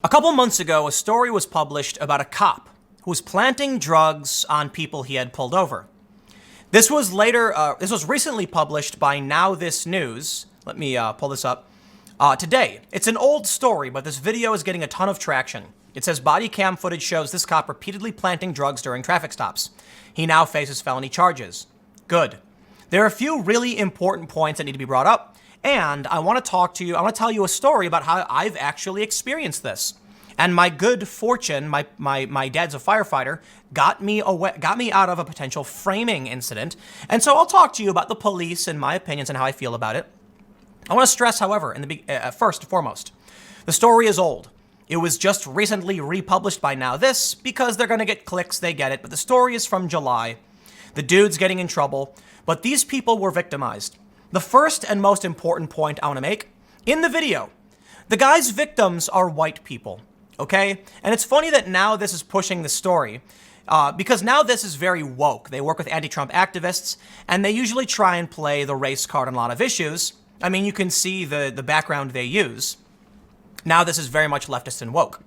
A couple months ago, a story was published about a cop who was planting drugs on people he had pulled over. This was recently published by Now This News. Let me pull this up. Today. It's an old story, but this video is getting a ton of traction. It says body cam footage shows this cop repeatedly planting drugs during traffic stops. He now faces felony charges. Good. There are a few really important points that need to be brought up, and I want to tell you a story about how I've actually experienced this. And my good fortune, my dad's a firefighter, got me out of a potential framing incident. And so I'll talk to you about the police and my opinions and how I feel about it. I want to stress, however, first and foremost, the story is old. It was just recently republished by Now This because they're going to get clicks, they get it. But the story is from July. The dude's getting in trouble, but these people were victimized. The first and most important point I want to make, in the video, the guy's victims are white people, okay? And it's funny that Now This is pushing the story because Now This is very woke. They work with anti-Trump activists, and they usually try and play the race card on a lot of issues. I mean, you can see the background they use. Now This is very much leftist and woke.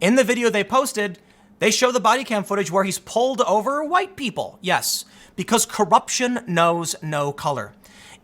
In the video they posted, they show the body cam footage where he's pulled over white people. Yes, because corruption knows no color.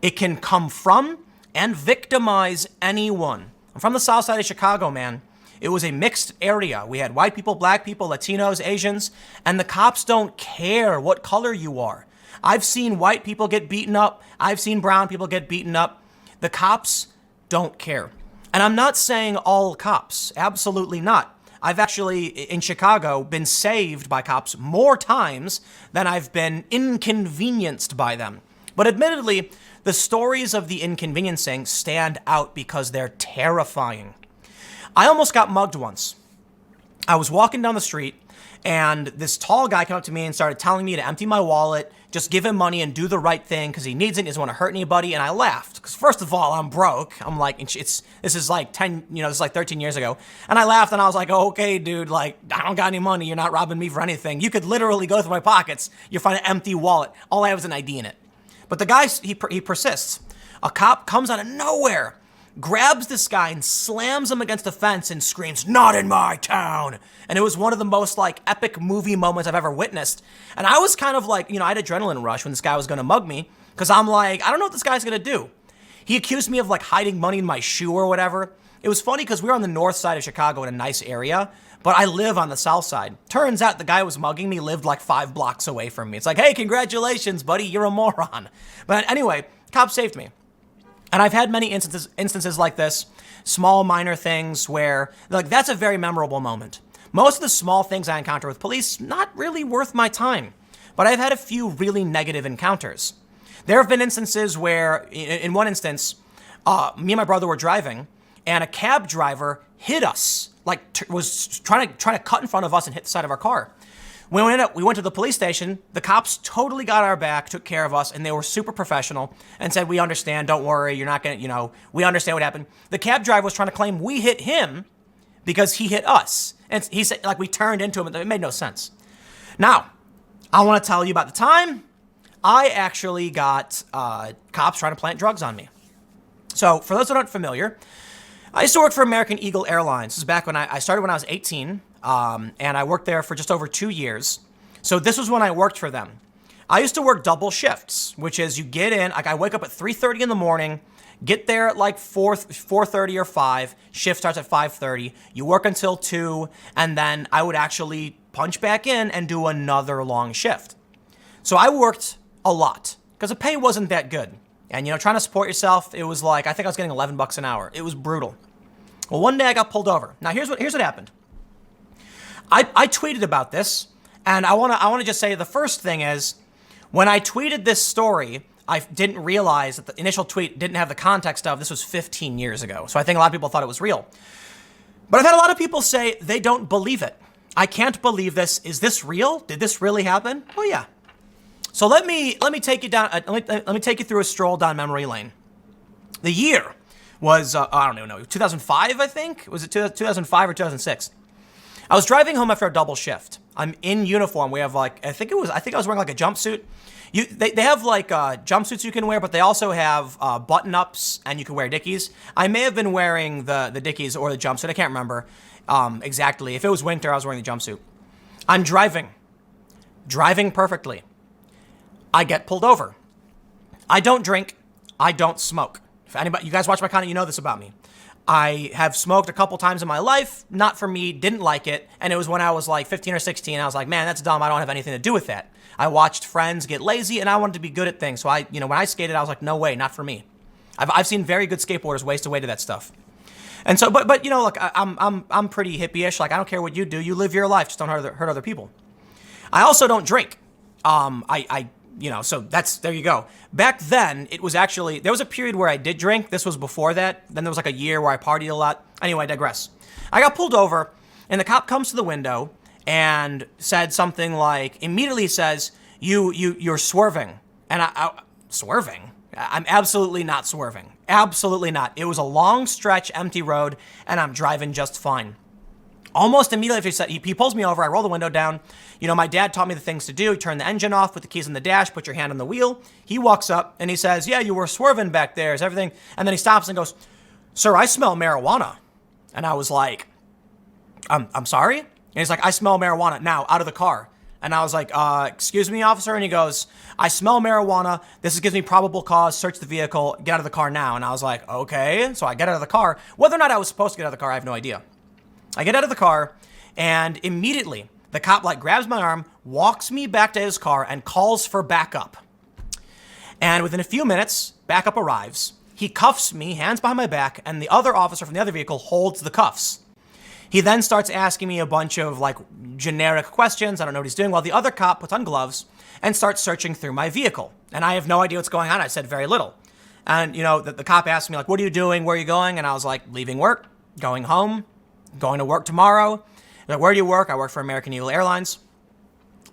It can come from and victimize anyone. I'm from the south side of Chicago, man. It was a mixed area. We had white people, black people, Latinos, Asians, and the cops don't care what color you are. I've seen white people get beaten up. I've seen brown people get beaten up. The cops don't care. And I'm not saying all cops, absolutely not. I've actually, in Chicago, been saved by cops more times than I've been inconvenienced by them. But admittedly, the stories of the inconveniencing stand out because they're terrifying. I almost got mugged once. I was walking down the street, and this tall guy came up to me and started telling me to empty my wallet, just give him money and do the right thing because he needs it, he doesn't want to hurt anybody. And I laughed because first of all, I'm broke. I'm like, this is like 13 years ago. And I laughed and I was like, oh, okay, dude, like I don't got any money. You're not robbing me for anything. You could literally go through my pockets. You'll find an empty wallet. All I have is an ID in it. But the guy, he persists. A cop comes out of nowhere, grabs this guy and slams him against the fence and screams, "Not in my town." And it was one of the most like epic movie moments I've ever witnessed. And I was kind of like, I had adrenaline rush when this guy was going to mug me because I'm like, I don't know what this guy's going to do. He accused me of like hiding money in my shoe or whatever. It was funny because we were on the north side of Chicago in a nice area, but I live on the south side. Turns out the guy who was mugging me lived like 5 blocks away from me. It's like, hey, congratulations, buddy, you're a moron. But anyway, cop saved me. And I've had many instances like this, small minor things where like that's a very memorable moment. Most of the small things I encounter with police, not really worth my time, but I've had a few really negative encounters. There have been instances where, in one instance, me and my brother were driving, and a cab driver hit us, was trying to cut in front of us and hit the side of our car. We went to the police station. The cops totally got our back, took care of us, and they were super professional and said, "We understand. Don't worry. You're not gonna, we understand what happened." The cab driver was trying to claim we hit him because he hit us, and he said like we turned into him. It made no sense. Now, I want to tell you about the time I actually got cops trying to plant drugs on me. So, for those that aren't familiar, I used to work for American Eagle Airlines. This is back when I started when I was 18. And I worked there for just over 2 years. So this was when I worked for them. I used to work double shifts, which is you get in, like I wake up at 3:30 in the morning, get there at like 4:30 or 5, shift starts at 5:30, you work until 2, and then I would actually punch back in and do another long shift. So I worked a lot because the pay wasn't that good. And trying to support yourself, it was like, I think I was getting $11 an hour. It was brutal. Well, one day I got pulled over. Now here's what happened. I tweeted about this, and I want to just say the first thing is, when I tweeted this story, I didn't realize that the initial tweet didn't have the context of this was 15 years ago. So I think a lot of people thought it was real. But I've had a lot of people say they don't believe it. I can't believe this. Is this real? Did this really happen? Oh yeah. So let me take you down. Let me take you through a stroll down memory lane. The year was I don't even know, 2005, I think. Was it 2005 or 2006? I was driving home after a double shift. I'm in uniform. We have I think I was wearing like a jumpsuit. They have like jumpsuits you can wear, but they also have button-ups and you can wear Dickies. I may have been wearing the Dickies or the jumpsuit. I can't remember. exactly. If it was winter, I was wearing the jumpsuit. I'm driving perfectly. I get pulled over. I don't drink. I don't smoke. If anybody, you guys watch my content, you know this about me. I have smoked a couple times in my life, not for me, didn't like it. And it was when I was like 15 or 16. I was like, man, that's dumb. I don't have anything to do with that. I watched friends get lazy and I wanted to be good at things. So when I skated, I was like, no way, not for me. I've seen very good skateboarders waste away to that stuff. And so, but look, I'm pretty hippie-ish. Like, I don't care what you do. You live your life. Just don't hurt other people. I also don't drink. So there you go. Back then, it was actually, there was a period where I did drink. This was before that. Then there was like a year where I partied a lot. Anyway, I digress. I got pulled over, and the cop comes to the window and said something like, immediately says, you're swerving. And swerving? I'm absolutely not swerving. Absolutely not. It was a long stretch, empty road, and I'm driving just fine. Almost immediately after he pulls me over, I roll the window down. My dad taught me the things to do. You turn the engine off, put the keys in the dash, put your hand on the wheel. He walks up and he says, yeah, you were swerving back there. Is everything? And then he stops and goes, sir, I smell marijuana. And I was like, I'm sorry? And he's like, I smell marijuana now out of the car. And I was like, excuse me, officer? And he goes, I smell marijuana. This gives me probable cause. Search the vehicle. Get out of the car now. And I was like, okay. So I get out of the car. Whether or not I was supposed to get out of the car, I have no idea. I get out of the car, and immediately the cop grabs my arm, walks me back to his car, and calls for backup. And within a few minutes, backup arrives. He cuffs me, hands behind my back, and the other officer from the other vehicle holds the cuffs. He then starts asking me a bunch of generic questions. I don't know what he's doing, while the other cop puts on gloves and starts searching through my vehicle. And I have no idea what's going on. I said very little. And, the cop asked me, what are you doing? Where are you going? And I was like, leaving work, going home, going to work tomorrow. Like, where do you work? I work for American Eagle Airlines.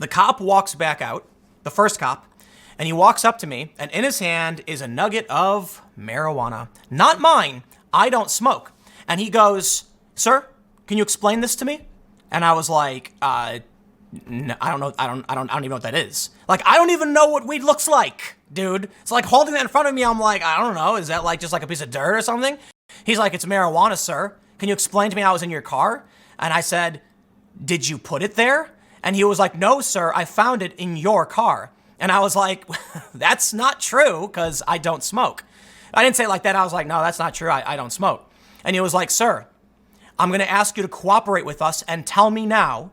The cop walks back out, the first cop, and he walks up to me, and in his hand is a nugget of marijuana. Not mine. I don't smoke. And he goes, sir, can you explain this to me? And I was like, no, I don't know. I don't even know what that is. I don't even know what weed looks like, dude. It's like holding that in front of me. I'm like, I don't know. Is that just a piece of dirt or something? He's like, it's marijuana, sir. Can you explain to me how it was in your car? And I said, did you put it there? And he was like, no, sir, I found it in your car. And I was like, that's not true, because I don't smoke. I didn't say it like that. I was like, no, that's not true. I don't smoke. And he was like, sir, I'm going to ask you to cooperate with us and tell me now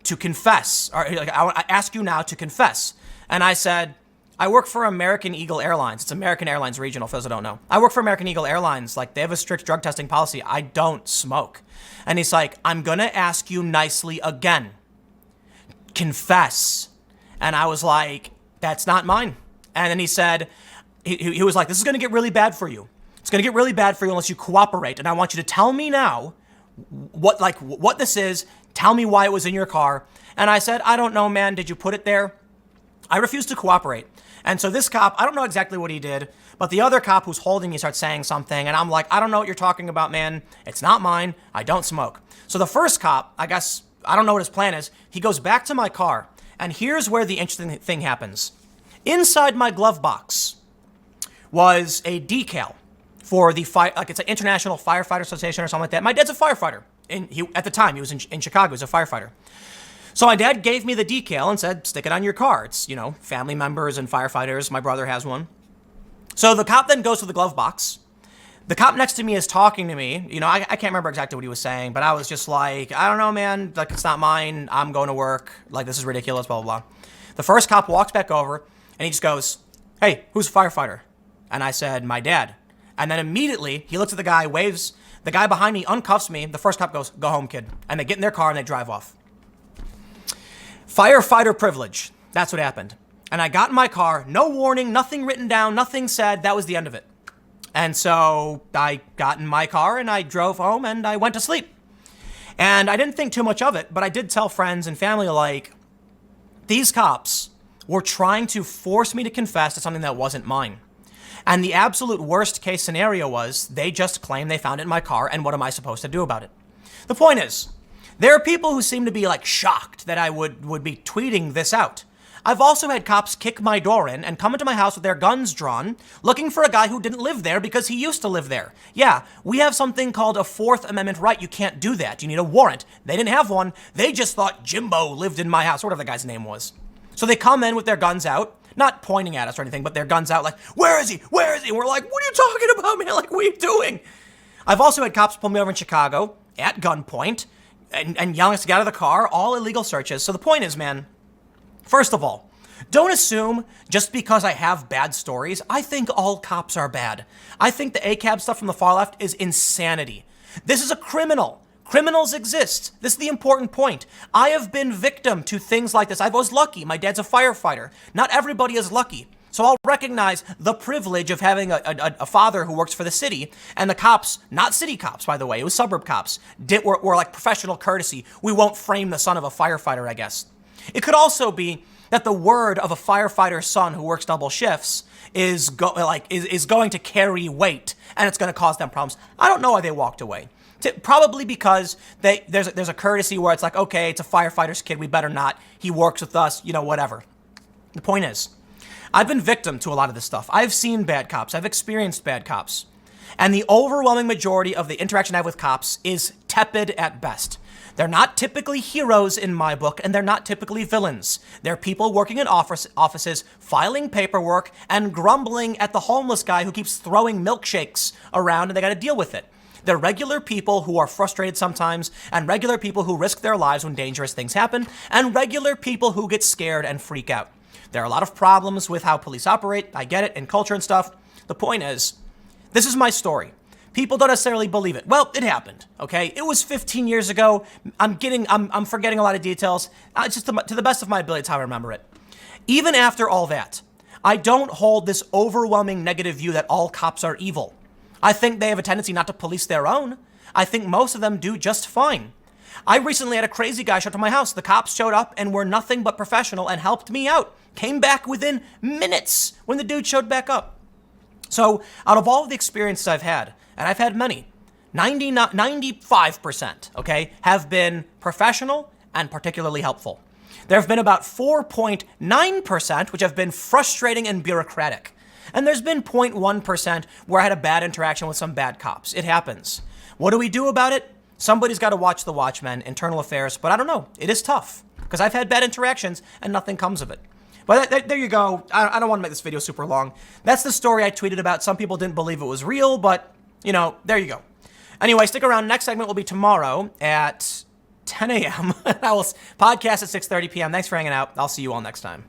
to confess. Or I ask you now to confess. And I said, I work for American Eagle Airlines. It's American Airlines Regional, for those who don't know. I work for American Eagle Airlines. They have a strict drug testing policy. I don't smoke. And he's like, I'm going to ask you nicely again. Confess. And I was like, that's not mine. And then he said, he was like, this is going to get really bad for you. It's going to get really bad for you unless you cooperate. And I want you to tell me now what this is. Tell me why it was in your car. And I said, I don't know, man. Did you put it there? I refused to cooperate. And so this cop, I don't know exactly what he did, but the other cop who's holding me starts saying something, and I'm like, I don't know what you're talking about, man. It's not mine. I don't smoke. So the first cop, I guess, I don't know what his plan is. He goes back to my car, and here's where the interesting thing happens. Inside my glove box was a decal for the it's an International Firefighter Association or something like that. My dad's a firefighter. And at the time, he was in Chicago. He was a firefighter. So my dad gave me the decal and said, stick it on your car. It's, family members and firefighters. My brother has one. So the cop then goes to the glove box. The cop next to me is talking to me. I can't remember exactly what he was saying, but I was just like, I don't know, man. It's not mine. I'm going to work. This is ridiculous, blah, blah, blah. The first cop walks back over and he just goes, hey, who's a firefighter? And I said, my dad. And then immediately he looks at the guy, waves. The guy behind me uncuffs me. The first cop goes, go home, kid. And they get in their car and they drive off. Firefighter privilege. That's what happened. And I got in my car, no warning, nothing written down, nothing said. That was the end of it. And so I got in my car and I drove home and I went to sleep. And I didn't think too much of it, but I did tell friends and family, these cops were trying to force me to confess to something that wasn't mine. And the absolute worst case scenario was they just claimed they found it in my car, and what am I supposed to do about it? The point is, there are people who seem to be shocked that I would be tweeting this out. I've also had cops kick my door in and come into my house with their guns drawn, looking for a guy who didn't live there because he used to live there. Yeah, we have something called a Fourth Amendment right. You can't do that. You need a warrant. They didn't have one. They just thought Jimbo lived in my house, or whatever the guy's name was. So they come in with their guns out, not pointing at us or anything, but their guns out like, where is he? Where is he? And we're like, what are you talking about, man? Like, what are you doing? I've also had cops pull me over in Chicago at gunpoint and yelling us to get out of the car, all illegal searches. So the point is, man, first of all, don't assume just because I have bad stories, I think all cops are bad. I think the ACAB stuff from the far left is insanity. This is a criminal. Criminals exist. This is the important point. I have been victim to things like this. I was lucky. My dad's a firefighter. Not everybody is lucky. So I'll recognize the privilege of having a father who works for the city, and the cops, not city cops, by the way, it was suburb cops, were like professional courtesy. We won't frame the son of a firefighter, I guess. It could also be that the word of a firefighter's son who works double shifts is going to carry weight, and it's going to cause them problems. I don't know why they walked away. Probably because there's a courtesy where it's like, okay, it's a firefighter's kid, we better not. He works with us, whatever. The point is, I've been victim to a lot of this stuff. I've seen bad cops. I've experienced bad cops. And the overwhelming majority of the interaction I have with cops is tepid at best. They're not typically heroes in my book, and they're not typically villains. They're people working in offices, filing paperwork, and grumbling at the homeless guy who keeps throwing milkshakes around, and they got to deal with it. They're regular people who are frustrated sometimes, and regular people who risk their lives when dangerous things happen, and regular people who get scared and freak out. There are a lot of problems with how police operate. I get it, and culture and stuff. The point is, this is my story. People don't necessarily believe it. Well, it happened, okay? It was 15 years ago. I'm forgetting a lot of details. Just to the best of my ability, it's how I remember it. Even after all that, I don't hold this overwhelming negative view that all cops are evil. I think they have a tendency not to police their own. I think most of them do just fine. I recently had a crazy guy show up to my house. The cops showed up and were nothing but professional and helped me out. Came back within minutes when the dude showed back up. So out of all of the experiences I've had, and I've had many, 95%, okay, have been professional and particularly helpful. There have been about 4.9%, which have been frustrating and bureaucratic. And there's been 0.1% where I had a bad interaction with some bad cops. It happens. What do we do about it? Somebody's got to watch the Watchmen, internal affairs, but I don't know. It is tough because I've had bad interactions and nothing comes of it. But there you go. I don't want to make this video super long. That's the story I tweeted about. Some people didn't believe it was real, but, there you go. Anyway, stick around. Next segment will be tomorrow at 10 a.m. I will podcast at 6:30 p.m. Thanks for hanging out. I'll see you all next time.